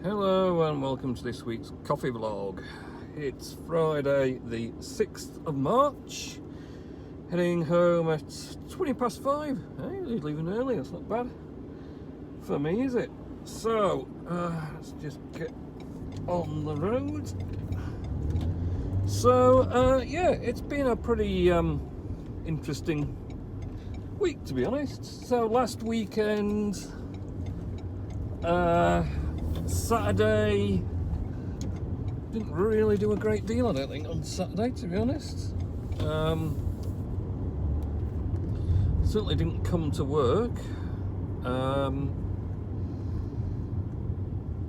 Hello and welcome to this week's coffee vlog. It's Friday the 6th of March, heading home at 20 past 5. Hey, he's leaving early, that's not bad for me, is it? So, let's just get on the road. So, yeah, it's been a pretty interesting week, to be honest. So last weekend, Saturday, didn't really do a great deal, I don't think, on Saturday, to be honest. Certainly didn't come to work. I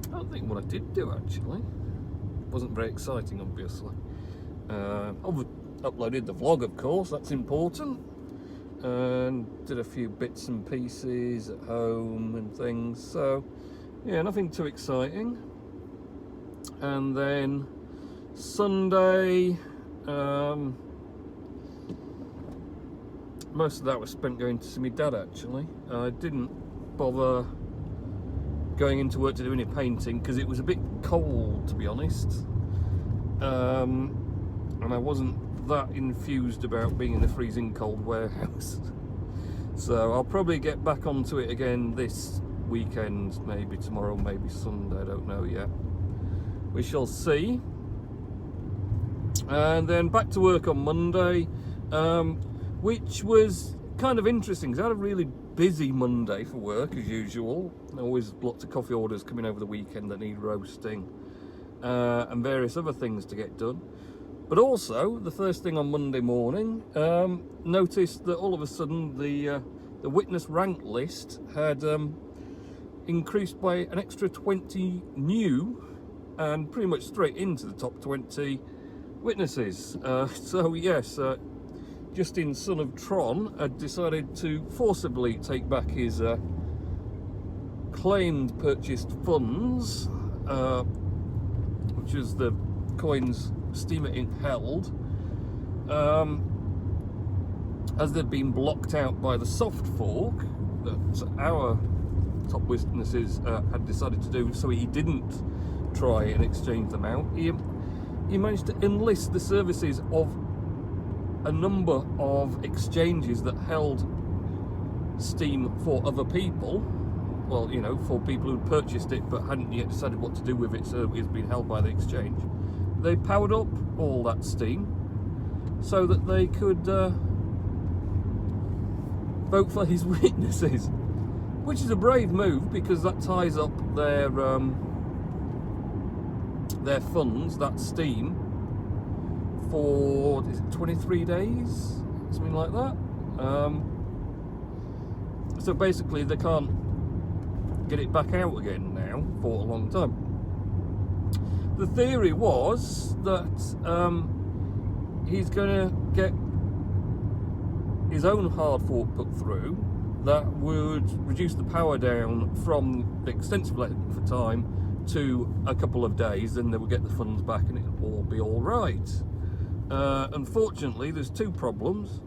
don't think what I did do, actually. Wasn't very exciting, obviously. I've uploaded the vlog, of course, that's important. And did a few bits and pieces at home and things, so yeah, nothing too exciting. And then Sunday, most of that was spent going to see my dad, actually. I didn't bother going into work to do any painting because it was a bit cold, to be honest, and I wasn't that infused about being in a freezing cold warehouse. So I'll probably get back onto it again this weekend, maybe tomorrow, maybe Sunday, I don't know yet. We shall see. And then back to work on Monday, which was kind of interesting because I had a really busy Monday for work as usual. Always lots of coffee orders coming over the weekend that need roasting, and various other things to get done. But also, the first thing on Monday morning, noticed that all of a sudden the witness rank list had increased by an extra 20 new, and pretty much straight into the top 20 witnesses. So yes, Justin, son of Tron, had decided to forcibly take back his claimed purchased funds, which was the coins Steamer Inc. held, as they'd been blocked out by the soft fork that our top witnesses had decided to do, so he didn't try and exchange them out. He managed to enlist the services of a number of exchanges that held Steam for other people. Well, you know, for people who'd purchased it but hadn't yet decided what to do with it, so it's been held by the exchange. They powered up all that Steam so that they could vote for his witnesses, which is a brave move because that ties up their funds, that Steam, for, is it 23 days, something like that. So basically they can't get it back out again now for a long time. The theory was that he's going to get his own hard fork put through that would reduce the power down from the extensive length of time to a couple of days, and they would get the funds back and it'll all be all right. Unfortunately, there's two problems.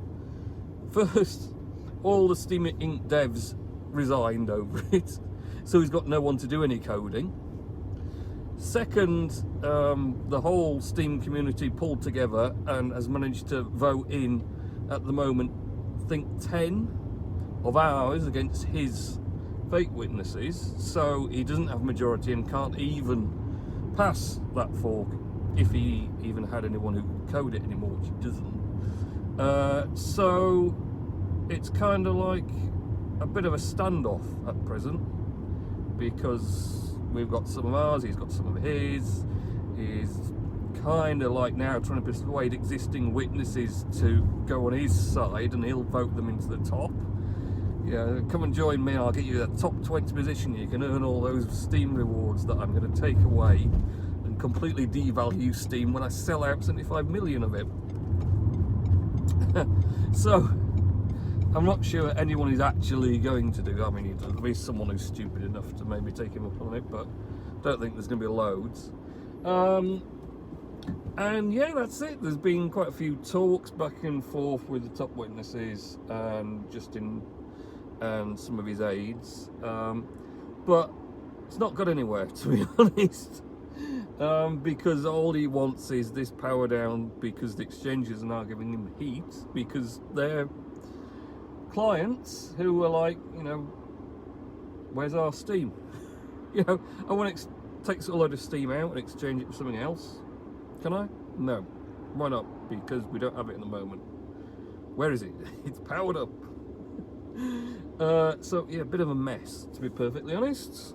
First, all the Steamer Inc. devs resigned over it, so he's got no one to do any coding. Second, the whole Steam community pulled together and has managed to vote in, at the moment, I think 10 of ours against his fake witnesses, so he doesn't have a majority and can't even pass that fork if he even had anyone who could code it anymore, which he doesn't. So it's kind of like a bit of a standoff at present, because we've got some of ours, he's got some of his. He's kind of like now trying to persuade existing witnesses to go on his side, and he'll vote them into the top. Yeah, come and join me, I'll get you that top 20 position. You can earn all those Steam rewards that I'm going to take away and completely devalue Steam when I sell out 75 million of it. So I'm not sure anyone is actually going to do that. I mean, there'll be someone who's stupid enough to maybe take him up on it, but I don't think there's going to be loads. And yeah, that's it. There's been quite a few talks back and forth with the top witnesses and Justin and some of his aides. But it's not got anywhere, to be honest. Because all he wants is this power down, because the exchanges are now giving him heat, because they're clients who are like, you know, where's our steam? You know, I want to take a load of steam out and exchange it for something else. Can I? No. Why not? Because we don't have it at the moment. Where is it? It's powered up. So yeah, a bit of a mess, to be perfectly honest.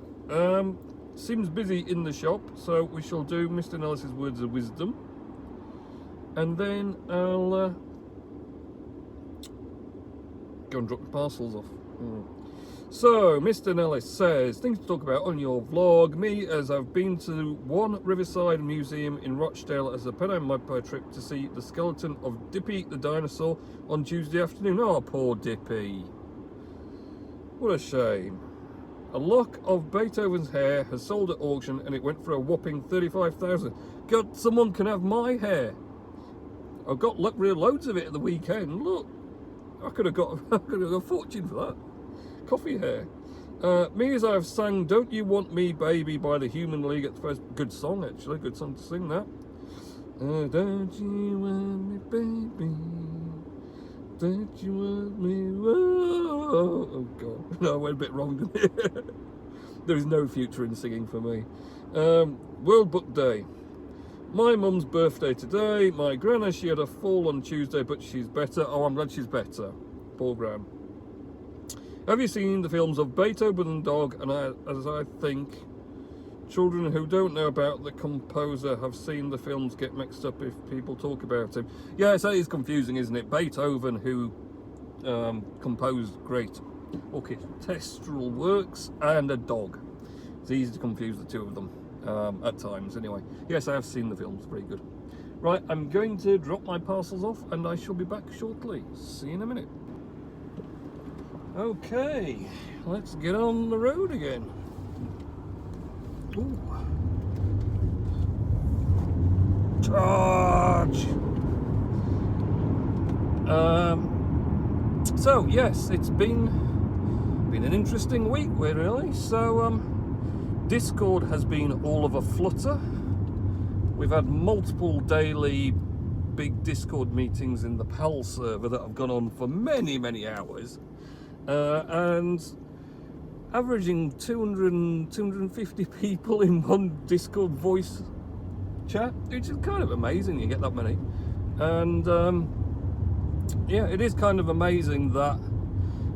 Seems busy in the shop, so we shall do Mr. Nellis's words of wisdom, and then I'll go and drop the parcels off. So Mr. Nellis says, things to talk about on your vlog. Me, as I've been to one Riverside Museum in Rochdale as a pen and magpie trip to see the skeleton of Dippy the dinosaur on Tuesday afternoon. Oh, poor Dippy. What a shame. A lock of Beethoven's hair has sold at auction and it went for a whopping 35,000. God, someone can have my hair. I've got loads of it at the weekend. Look, I could have got a fortune for that. Coffee hair. Me, as I've sang Don't You Want Me Baby by the Human League at the first. Good song, actually. Good song to sing that. Don't you want me baby? Don't you want me? Whoa. Oh God, no, I went a bit wrong, didn't it? There is no future in singing for me. World Book Day. My mum's birthday today. My grandma, she had a fall on Tuesday, but she's better. Oh, I'm glad she's better. Poor Gran. Have you seen the films of Beethoven and Dog? And as I think children who don't know about the composer have seen the films get mixed up if people talk about him. Yeah, so it's confusing, isn't it? Beethoven, who composed great orchestral works, and a dog. It's easy to confuse the two of them at times. Anyway, yes, I have seen the films. Very good. Right, I'm going to drop my parcels off and I shall be back shortly. See you in a minute. Okay, let's get on the road again. Ooh. Charge! So yes, it's been an interesting week, really. So Discord has been all of a flutter. We've had multiple daily big Discord meetings in the PAL server that have gone on for many hours. And averaging 250 people in one Discord voice chat, which is kind of amazing you get that many. And yeah, it is kind of amazing that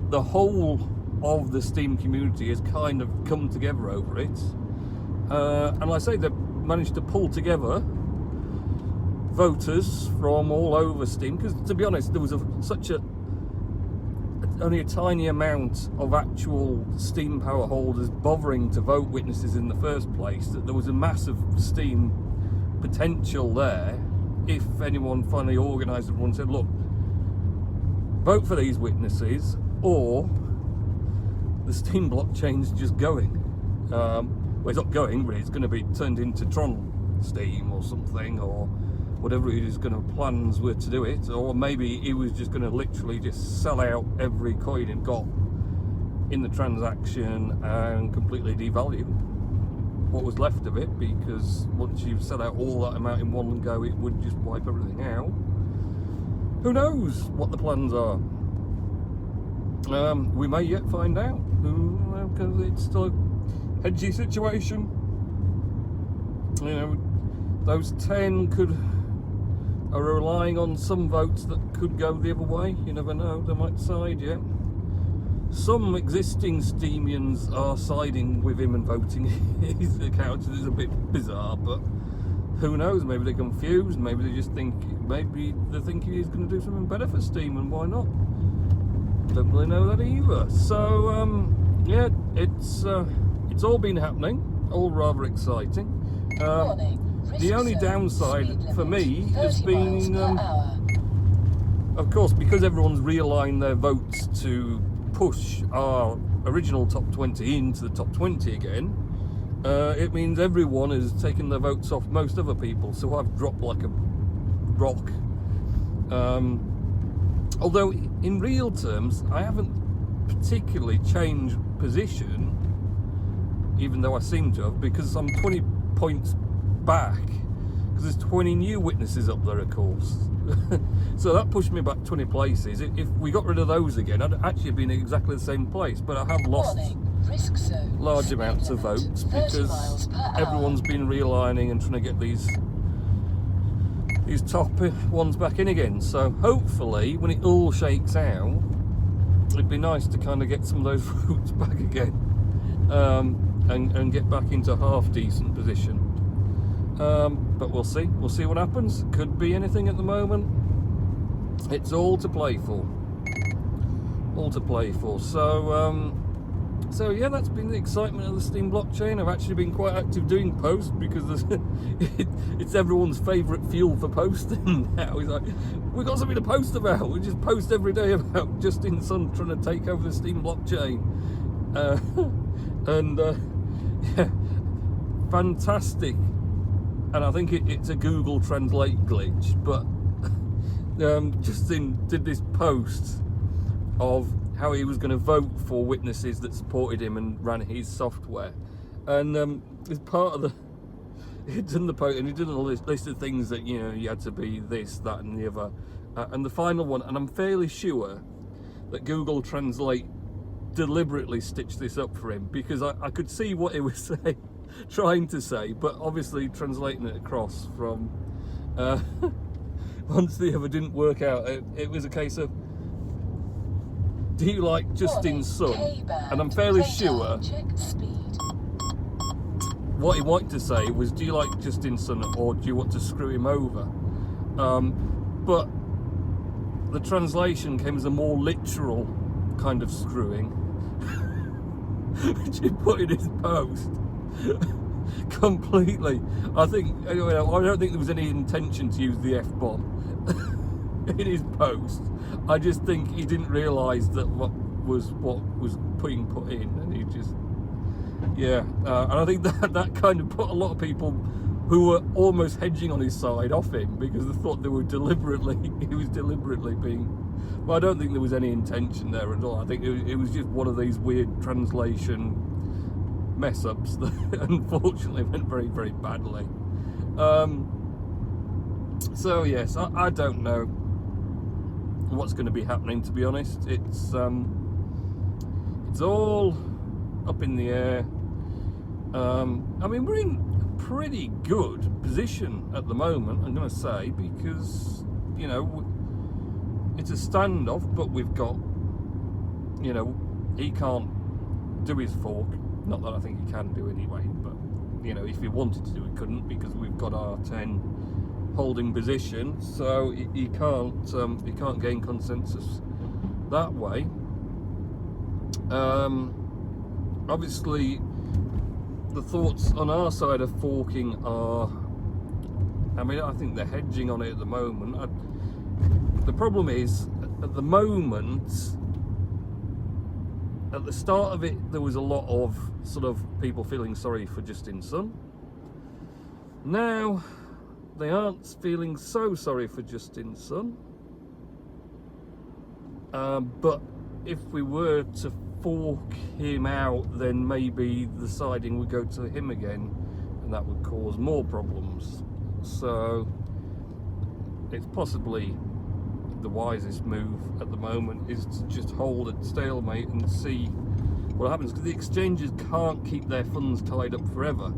the whole of the Steam community has kind of come together over it. And I say they've managed to pull together voters from all over Steam, because to be honest, there was only a tiny amount of actual Steam power holders bothering to vote witnesses in the first place, that there was a massive Steam potential there if anyone finally organised everyone and said, look, vote for these witnesses or the Steam blockchain's just going. Well, it's not going, but it's going to be turned into Tron Steam or something, or whatever his plans were to do it, or maybe he was just going to literally just sell out every coin he got in the transaction and completely devalue what was left of it, because once you sell out all that amount in one go, it would just wipe everything out. Who knows what the plans are? We may yet find out, because it's still a hedgy situation. You know, those 10 are relying on some votes that could go the other way. You never know, they might side, yeah. Some existing Steamians are siding with him and voting his account. It's a bit bizarre, but who knows? Maybe they're confused, maybe they just think, maybe they're thinking he's going to do something better for Steam, and why not? Don't really know that either. So, yeah, it's all been happening, all rather exciting. The only downside for me has been, of course, because everyone's realigned their votes to push our original top 20 into the top 20 again, it means everyone has taken their votes off most other people, so I've dropped like a rock. Although in real terms, I haven't particularly changed position. even though I seem to have, because I'm 20 points back, because there's 20 new witnesses up there, of course. So that pushed me back 20 places. If we got rid of those again, I'd actually been in exactly the same place, but I have lost large amounts of votes because everyone's been realigning and trying to get these top ones back in again. So hopefully when it all shakes out, it'd be nice to kind of get some of those votes back again, and get back into half decent position. But we'll see what happens. Could be anything at the moment. It's all to play for. So yeah, that's been the excitement of the Steam blockchain. I've actually been quite active doing posts because it's everyone's favourite fuel for posting now. It's like, we've got something to post about. We just post every day about Justin Sun trying to take over the Steam blockchain. Yeah, fantastic. And I think it's a Google Translate glitch, but Justin did this post of how he was going to vote for witnesses that supported him and ran his software. And as part of he'd done the post, and he did a list of things that, you know, you had to be this, that and the other. And the final one, and I'm fairly sure that Google Translate deliberately stitched this up for him, because I could see what he was trying to say, but obviously translating it across from once the other didn't work out. It was a case of, do you like Justin Sun? And I'm fairly sure what he wanted to say was, do you like Justin Sun or do you want to screw him over? But the translation came as a more literal kind of screwing, which he put in his post. Completely. I don't think there was any intention to use the F-bomb in his post. I just think he didn't realise that what was being put in, and he just, yeah. And I think that kind of put a lot of people who were almost hedging on his side off him, because they thought he was deliberately being. Well, I don't think there was any intention there at all. I think it was just one of these weird translation mess ups that unfortunately went very, very badly. So yes, I don't know what's going to be happening, to be honest. It's all up in the air. I mean, we're in a pretty good position at the moment, I'm going to say, because, you know, it's a standoff, but we've got, you know, he can't do his fork. Not that I think he can do anyway, but, you know, if he wanted to do it, couldn't, because we've got our 10 holding position, so he can't gain consensus that way. Obviously, the thoughts on our side of forking are, I mean, I think they're hedging on it at the moment. The problem is, at the moment, at the start of it, there was a lot of sort of people feeling sorry for Justin Sun. Now, they aren't feeling so sorry for Justin Sun. But if we were to fork him out, then maybe the siding would go to him again, and that would cause more problems. So, it's possibly the wisest move at the moment is to just hold at stalemate and see what happens, because the exchanges can't keep their funds tied up forever.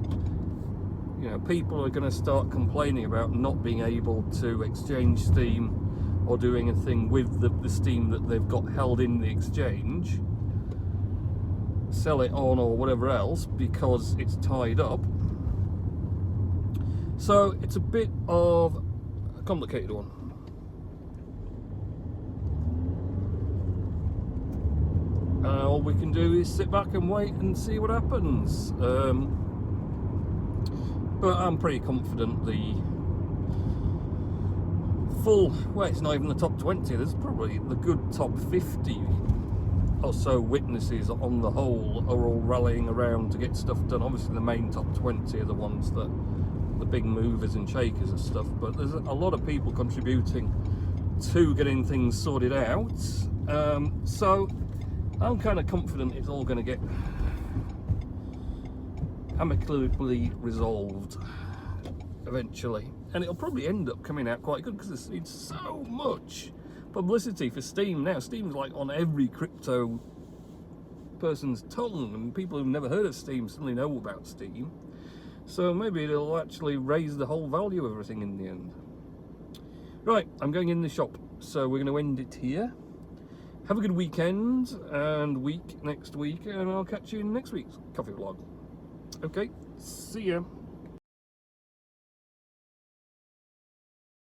You know, people are going to start complaining about not being able to exchange Steam or doing a thing with the Steam that they've got held in the exchange, sell it on or whatever else, because it's tied up. So it's a bit of a complicated one. All we can do is sit back and wait and see what happens. But I'm pretty confident the full, well, it's not even the top 20, there's probably the good top 50 or so witnesses on the whole are all rallying around to get stuff done. Obviously the main top 20 are the ones that, the big movers and shakers and stuff, but there's a lot of people contributing to getting things sorted out. So I'm kind of confident it's all going to get amicably resolved eventually, and it'll probably end up coming out quite good because it's so much publicity for Steam now. Steam's like on every crypto person's tongue, and people who've never heard of Steam suddenly know about Steam. So maybe it'll actually raise the whole value of everything in the end. Right, I'm going in the shop, so we're going to end it here. Have a good weekend and week next week, and I'll catch you in next week's coffee vlog. Okay, see ya.